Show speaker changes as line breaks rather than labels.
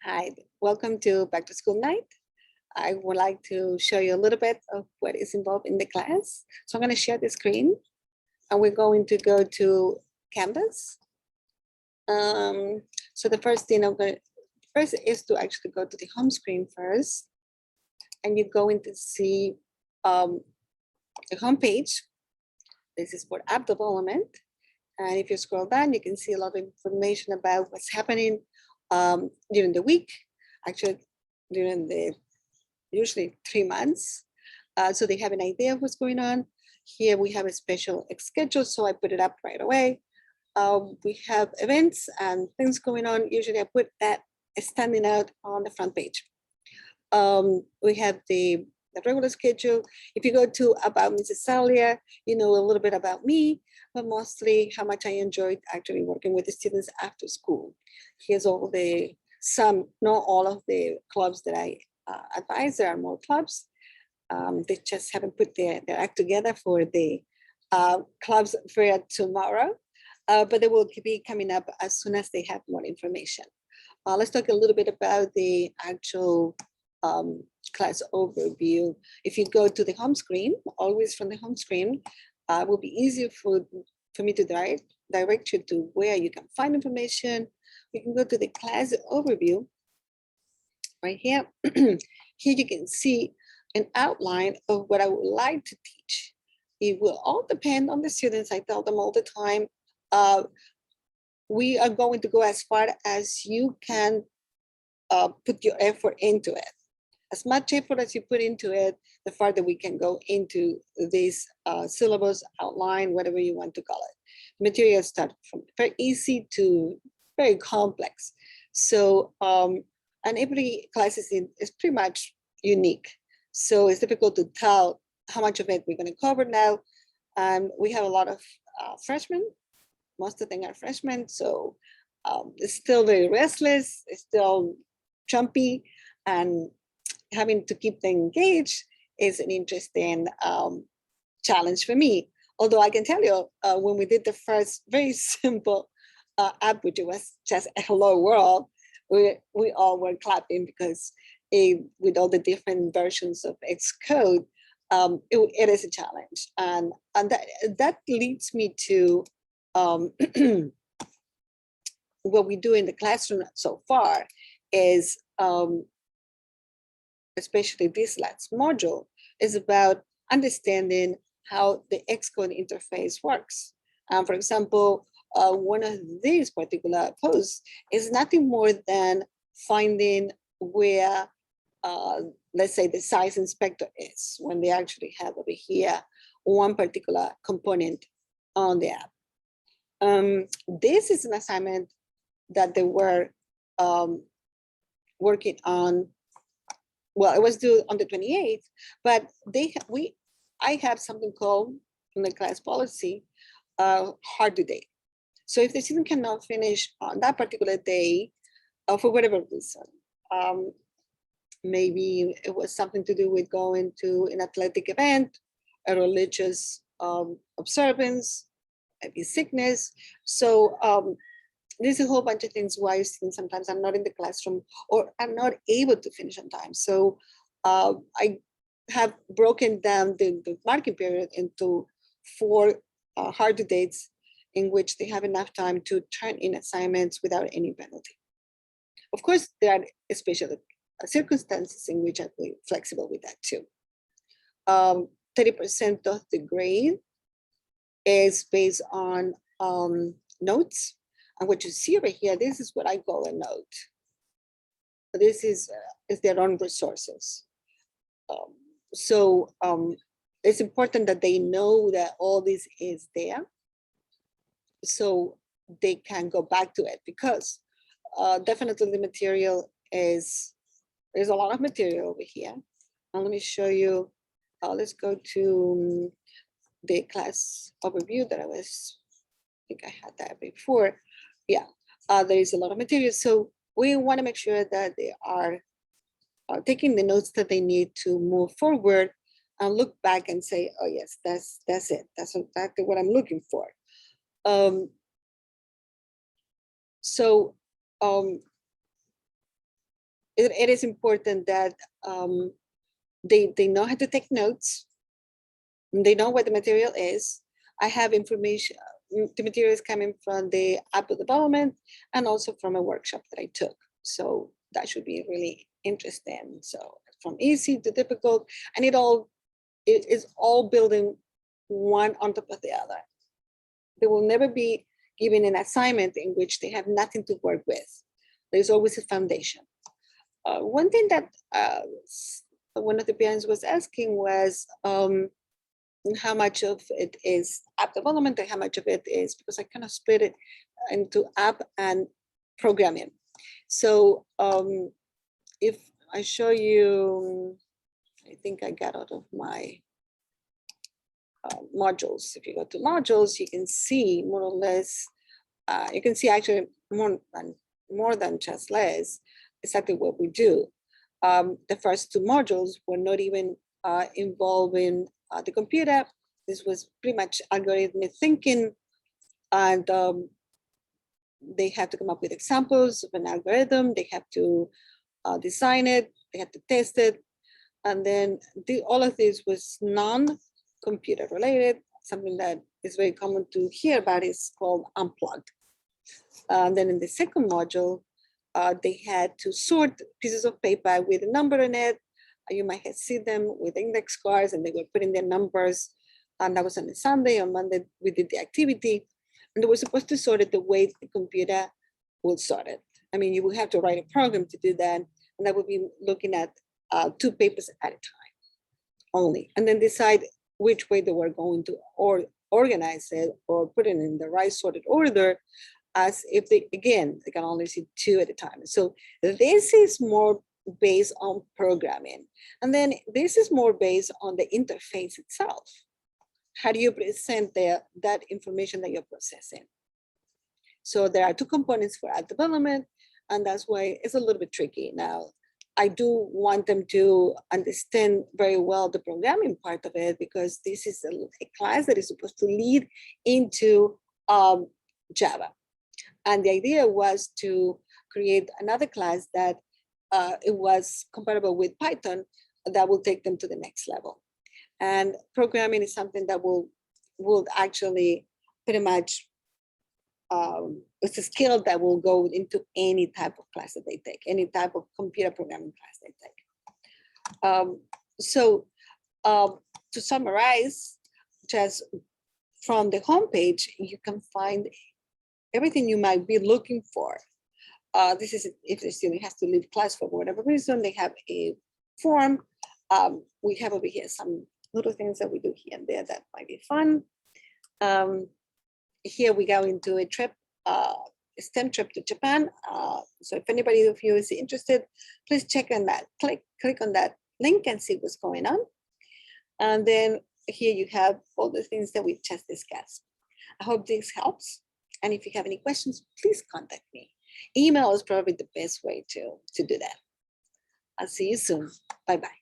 Hi, welcome to Back to School Night. I would like to show you a little bit of what is involved in the class. So I'm going to share the screen and we're going to go to Canvas. So the first thing first is to actually go to the home screen first. And you're going to see the home page. This is for app development. And if you scroll down, you can see a lot of information about what's happening during the week, actually during the usually 3 months. So they have an idea of what's going on. Here we have a special schedule, so I put it up right away. We have events and things going on. Usually I put that standing out on the front page. We have the regular schedule. If you go to About Mrs. Salia, you know a little bit about me, but mostly how much I enjoyed actually working with the students after school. Here's all not all of the clubs that I advise. There are more clubs. They just haven't put their act together for the clubs fair tomorrow, but they will be coming up as soon as they have more information. Let's talk a little bit about the actual class overview. If you go to the home screen, always from the home screen, it will be easier for me to direct you to where you can find information. We can go to the class overview right here. Here you can see an outline of what I would like to teach. It will all depend on the students. I tell them all the time, we are going to go as far as you can put your effort into it. As much effort as you put into it, the farther we can go into this syllabus outline, whatever you want to call it. Materials start from very easy to very complex. So, and every class is pretty much unique. So it's difficult to tell how much of it we're going to cover now. We have a lot of freshmen. Most of them are freshmen, so it's still very restless. It's still jumpy, and having to keep them engaged is an interesting challenge for me. Although I can tell you, when we did the first very simple app, which was just a hello world, we all were clapping because with all the different versions of Xcode, it is a challenge. And that leads me to what we do in the classroom so far is, especially this last module, is about understanding how the Xcode interface works. For example, one of these particular posts is nothing more than finding where, let's say, the size inspector is when they actually have over here one particular component on the app. This is an assignment that they were working on. Well, it was due on the 28th, but I have something called in the class policy, hard due date. So if the student cannot finish on that particular day, for whatever reason, maybe it was something to do with going to an athletic event, a religious observance, maybe sickness. So there's a whole bunch of things why students sometimes are not in the classroom or are not able to finish on time. So I have broken down the marking period into 4 hard due dates in which they have enough time to turn in assignments without any penalty. Of course, there are special circumstances in which I be flexible with that too. 30% of the grade is based on notes. And what you see over here, this is what I call a note. This is their own resources. So it's important that they know that all this is there so they can go back to it, because definitely the material there's a lot of material over here. And let me show you, let's go to the class overview that I think I had that before. Yeah, there is a lot of material. So we want to make sure that they are taking the notes that they need to move forward and look back and say, oh yes, that's it. That's exactly what I'm looking for. So it is important that they know how to take notes. They know what the material is. I have information, the material is coming from the app development and also from a workshop that I took. So that should be really interesting. So from easy to difficult, and it is all building one on top of the other. They will never be given an assignment in which they have nothing to work with. There's always a foundation. One thing that one of the parents was asking was how much of it is app development and how much of it is, because I kind of split it into app and programming. So if I show you, I think I got out of my modules. If you go to modules, you can see more or less, you can see actually more than just less exactly what we do. The first two modules were not even involving the computer. This was pretty much algorithmic thinking, and they have to come up with examples of an algorithm. They have to design it. They have to test it, and then all of this was non-computer related. Something that is very common to hear about is called Unplugged. Then in the second module, they had to sort pieces of paper with a number in it. You might have seen them with index cards and they were putting their numbers. And that was on a Sunday. On Monday, we did the activity. And they were supposed to sort it the way the computer would sort it. I mean, you would have to write a program to do that. And that would be looking at 2 papers at a time only. And then decide which way they were going to organize it or put it in the right sorted order, as if they can only see 2 at a time. So this is more based on programming. And then this is more based on the interface itself. How do you present that information that you're processing? So there are 2 components for app development, and that's why it's a little bit tricky. Now, I do want them to understand very well the programming part of it, because this is a class that is supposed to lead into Java. And the idea was to create another class that it was compatible with Python that will take them to the next level. And programming is something that will actually pretty much, it's a skill that will go into any type of class that they take, any type of computer programming class they take. To summarize, just from the homepage, you can find everything you might be looking for. This is if the student has to leave class for whatever reason, they have a form. We have over here some little things that we do here and there that might be fun. Here we go into a trip, a STEM trip to Japan. So if anybody of you is interested, please check on that, click on that link and see what's going on. And then here you have all the things that we just discussed. I hope this helps. And if you have any questions, please contact me. Email is probably the best way to do that. I'll see you soon. Bye-bye.